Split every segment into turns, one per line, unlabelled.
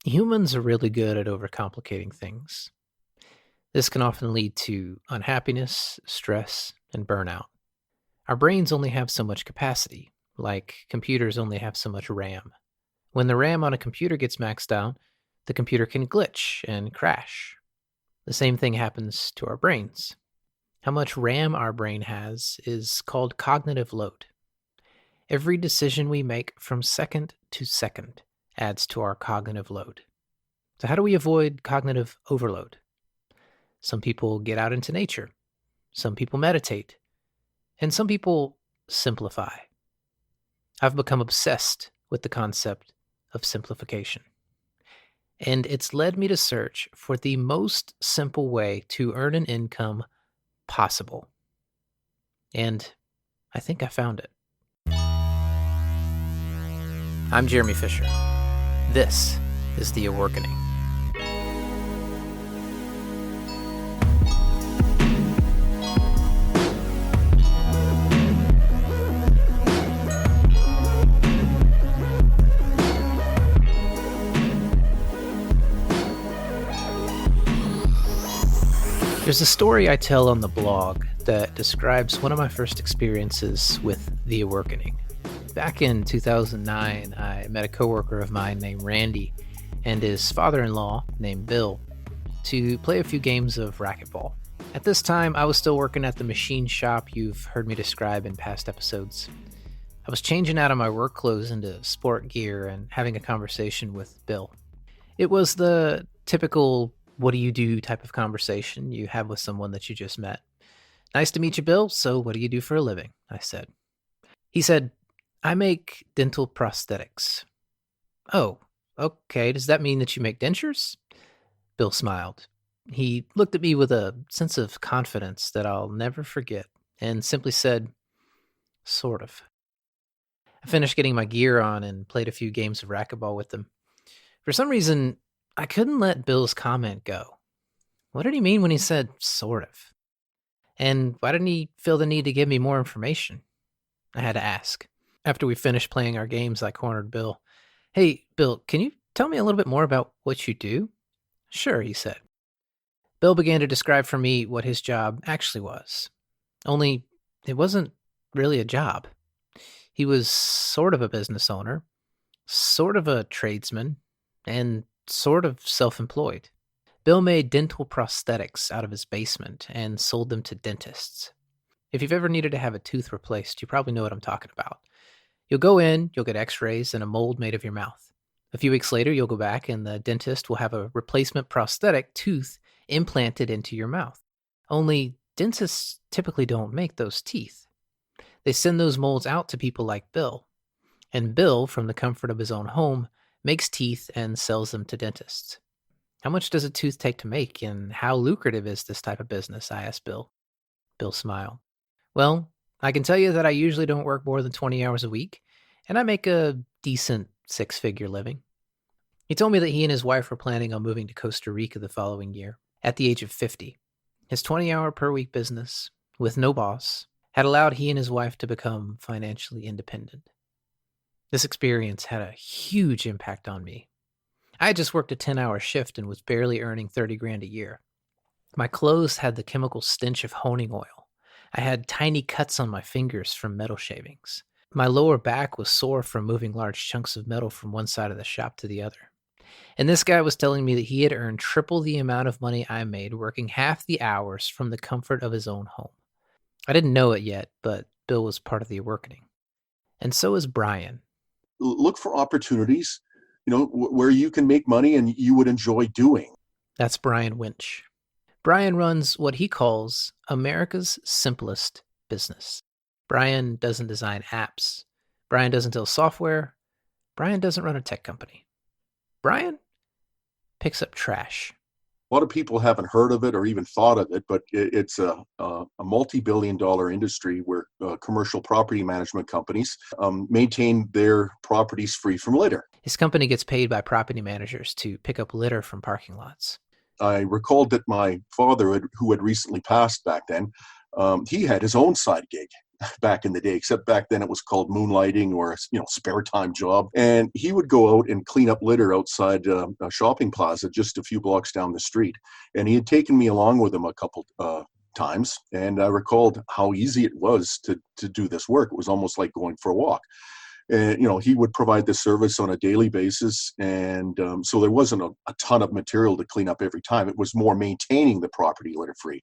Humans are really good at overcomplicating things. This can often lead to unhappiness, stress, and burnout. Our brains only have so much capacity, like computers only have so much RAM. When the RAM on a computer gets maxed out, the computer can glitch and crash. The same thing happens to our brains. How much RAM our brain has is called cognitive load. Every decision we make from second to second adds to our cognitive load. So, how do we avoid cognitive overload? Some people get out into nature, some people meditate, and some people simplify. I've become obsessed with the concept of simplification, and it's led me to search for the most simple way to earn an income possible. And I think I found it. I'm Jeremy Fisher. This is The Awakening. There's a story I tell on the blog that describes one of my first experiences with The Awakening. Back in 2009, I met a coworker of mine named Randy and his father-in-law named Bill to play a few games of racquetball. At this time, I was still working at the machine shop you've heard me describe in past episodes. I was changing out of my work clothes into sport gear and having a conversation with Bill. It was the typical what do you do type of conversation you have with someone that you just met. Nice to meet you, Bill. So what do you do for a living? I said. He said, I make dental prosthetics. Oh, okay. Does that mean that you make dentures? Bill smiled. He looked at me with a sense of confidence that I'll never forget and simply said, sort of. I finished getting my gear on and played a few games of racquetball with him. For some reason, I couldn't let Bill's comment go. What did he mean when he said sort of? And why didn't he feel the need to give me more information? I had to ask. After we finished playing our games, I cornered Bill. Hey, Bill, can you tell me a little bit more about what you do? Sure, he said. Bill began to describe for me what his job actually was. Only it wasn't really a job. He was sort of a business owner, sort of a tradesman, and sort of self-employed. Bill made dental prosthetics out of his basement and sold them to dentists. If you've ever needed to have a tooth replaced, you probably know what I'm talking about. You'll go in, you'll get x-rays and a mold made of your mouth. A few weeks later, you'll go back and the dentist will have a replacement prosthetic tooth implanted into your mouth. Only dentists typically don't make those teeth. They send those molds out to people like Bill. And Bill, from the comfort of his own home, makes teeth and sells them to dentists. How much does a tooth take to make, and how lucrative is this type of business? I asked Bill. Bill smiled. Well, I can tell you that I usually don't work more than 20 hours a week, and I make a decent six-figure living. He told me that he and his wife were planning on moving to Costa Rica the following year, at the age of 50. His 20-hour-per-week business, with no boss, had allowed he and his wife to become financially independent. This experience had a huge impact on me. I had just worked a 10-hour shift and was barely earning 30 grand a year. My clothes had the chemical stench of honing oil. I had tiny cuts on my fingers from metal shavings. My lower back was sore from moving large chunks of metal from one side of the shop to the other. And this guy was telling me that he had earned triple the amount of money I made working half the hours from the comfort of his own home. I didn't know it yet, but Bill was part of the awakening. And so is Brian.
Look for opportunities, where you can make money and you would enjoy doing.
That's Brian Winch. Brian runs what he calls America's simplest business. Brian doesn't design apps. Brian doesn't sell software. Brian doesn't run a tech company. Brian picks up trash.
A lot of people haven't heard of it or even thought of it, but it's a multi-billion-dollar industry where commercial property management companies maintain their properties free from litter.
His company gets paid by property managers to pick up litter from parking lots.
I recalled that my father, who had recently passed back then, he had his own side gig. back in the day, except back then it was called moonlighting or spare time job. And he would go out and clean up litter outside a shopping plaza just a few blocks down the street. And he had taken me along with him a couple times, and I recalled how easy it was to do this work. It was almost like going for a walk. And he would provide this service on a daily basis, and so there wasn't a ton of material to clean up every time. It was more maintaining the property litter free.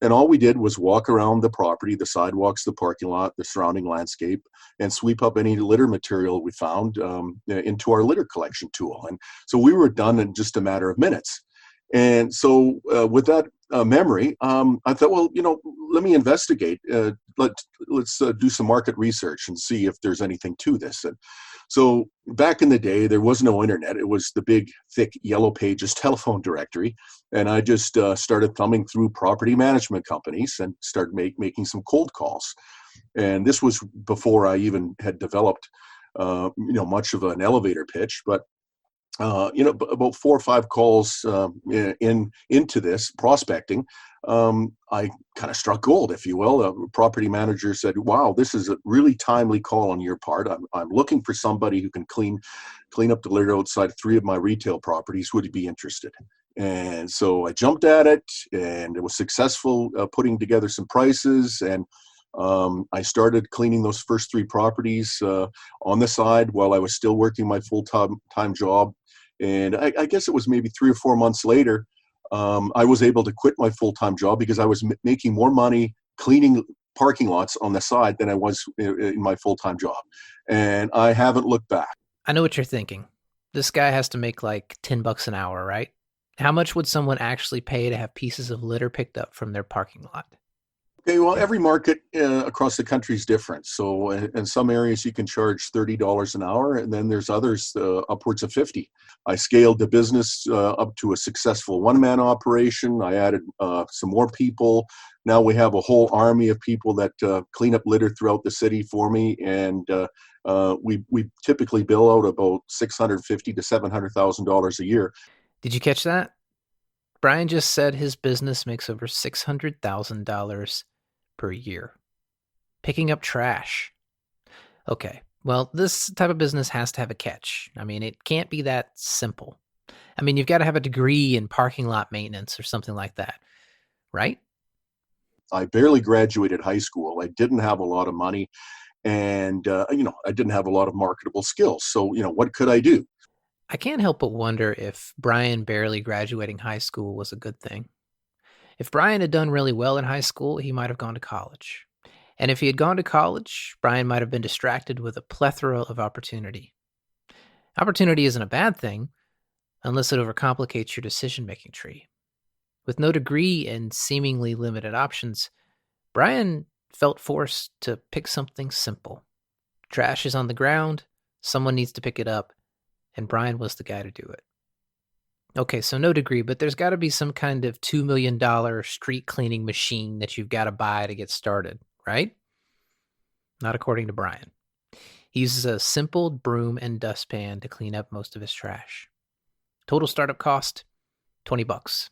And all we did was walk around the property, the sidewalks, the parking lot, the surrounding landscape, and sweep up any litter material we found into our litter collection tool. And so we were done in just a matter of minutes. And so with that memory, I thought, well, let me investigate. Let's do some market research and see if there's anything to this. And so back in the day, there was no internet. It was the big, thick Yellow Pages telephone directory. And I just started thumbing through property management companies and started making some cold calls. And this was before I even had developed, much of an elevator pitch. But about 4 or 5 calls into this prospecting, I kind of struck gold, if you will. A property manager said, "Wow, this is a really timely call on your part. I'm looking for somebody who can clean up the litter outside 3 of my retail properties. Would you be interested?" And so I jumped at it, and it was successful putting together some prices. And I started cleaning those first 3 properties on the side while I was still working my full-time job. And I guess it was maybe 3 or 4 months later, I was able to quit my full-time job because I was making more money cleaning parking lots on the side than I was in my full-time job. And I haven't looked back.
I know what you're thinking. This guy has to make like $10 an hour, right? How much would someone actually pay to have pieces of litter picked up from their parking lot?
Okay, well, every market across the country is different. So in some areas you can charge $30 an hour, and then there's others upwards of 50. I scaled the business up to a successful one-man operation. I added some more people. Now we have a whole army of people that clean up litter throughout the city for me, and we typically bill out about $650,000 to $700,000 a year.
Did you catch that? Brian just said his business makes over $600,000 per year. Picking up trash. Okay, well, this type of business has to have a catch. I mean, it can't be that simple. I mean, you've got to have a degree in parking lot maintenance or something like that, right?
I barely graduated high school. I didn't have a lot of money, and I didn't have a lot of marketable skills. So, what could I do?
I can't help but wonder if Brian barely graduating high school was a good thing. If Brian had done really well in high school, he might have gone to college. And if he had gone to college, Brian might have been distracted with a plethora of opportunity. Opportunity isn't a bad thing, unless it overcomplicates your decision-making tree. With no degree and seemingly limited options, Brian felt forced to pick something simple. Trash is on the ground, someone needs to pick it up, and Brian was the guy to do it. Okay, so no degree, but there's got to be some kind of $2 million street cleaning machine that you've got to buy to get started, right? Not according to Brian. He uses a simple broom and dustpan to clean up most of his trash. Total startup cost, $20.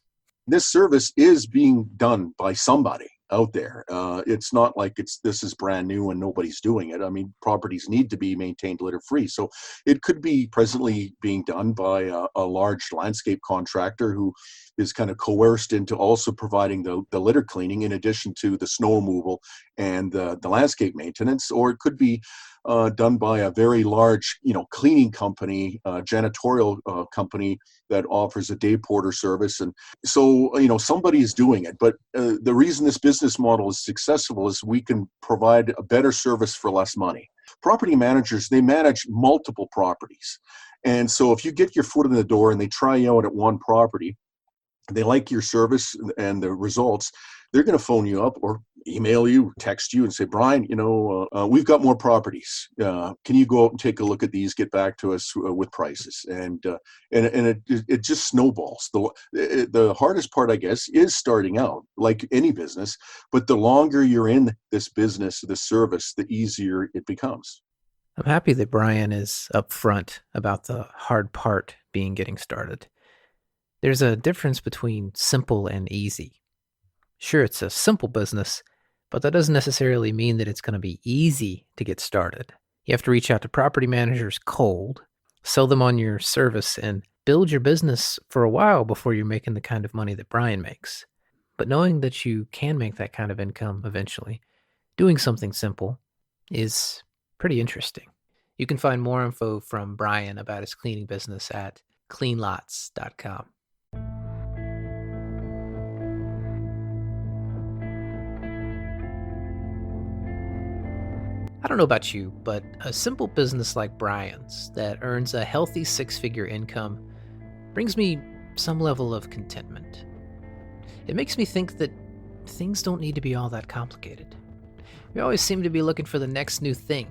This service is being done by somebody out there. It's not like this is brand new and nobody's doing it. I mean, properties need to be maintained litter free. So it could be presently being done by a large landscape contractor who is kind of coerced into also providing the litter cleaning in addition to the snow removal and the landscape maintenance. Or it could be done by a very large, cleaning company, janitorial company that offers a day porter service. And so, somebody is doing it. But the reason this business model is successful is we can provide a better service for less money. Property managers, they manage multiple properties. And so if you get your foot in the door and they try you out at one property, they like your service and the results, they're going to phone you up or email you, text you and say, "Brian, we've got more properties. Can you go out and take a look at these, get back to us with prices?" And it just snowballs. The hardest part, I guess, is starting out like any business, but the longer you're in this business, this service, the easier it becomes.
I'm happy that Brian is upfront about the hard part being getting started. There's a difference between simple and easy. Sure, it's a simple business, But that doesn't necessarily mean that it's going to be easy to get started. You have to reach out to property managers cold, sell them on your service, and build your business for a while before you're making the kind of money that Brian makes. But knowing that you can make that kind of income eventually, doing something simple, is pretty interesting. You can find more info from Brian about his cleaning business at cleanlots.com. I don't know about you, but a simple business like Brian's that earns a healthy six-figure income brings me some level of contentment. It makes me think that things don't need to be all that complicated. We always seem to be looking for the next new thing,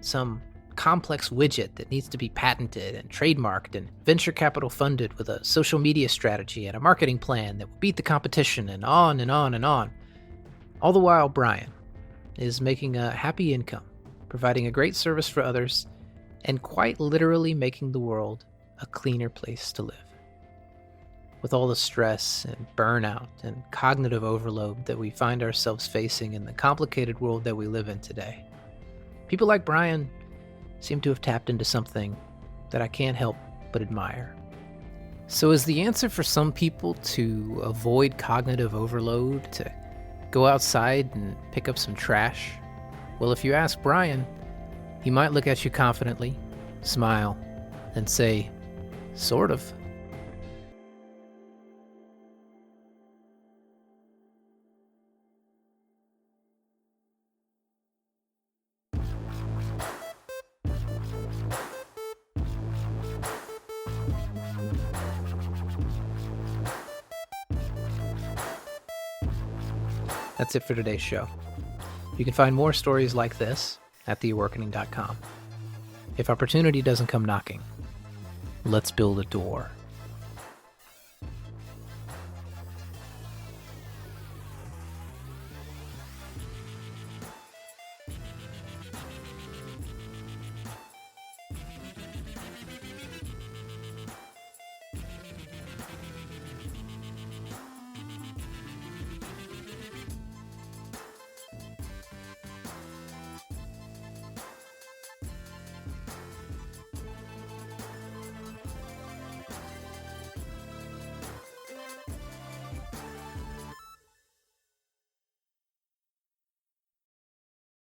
some complex widget that needs to be patented and trademarked and venture capital funded with a social media strategy and a marketing plan that will beat the competition, and on and on and on. All the while, Brian is making a happy income, providing a great service for others, and quite literally making the world a cleaner place to live. With all the stress and burnout and cognitive overload that we find ourselves facing in the complicated world that we live in today, people like Brian seem to have tapped into something that I can't help but admire. So is the answer for some people to avoid cognitive overload to go outside and pick up some trash? Well, if you ask Brian, he might look at you confidently, smile, and say, sort of. That's it for today's show. You can find more stories like this at theawakening.com. If opportunity doesn't come knocking, let's build a door.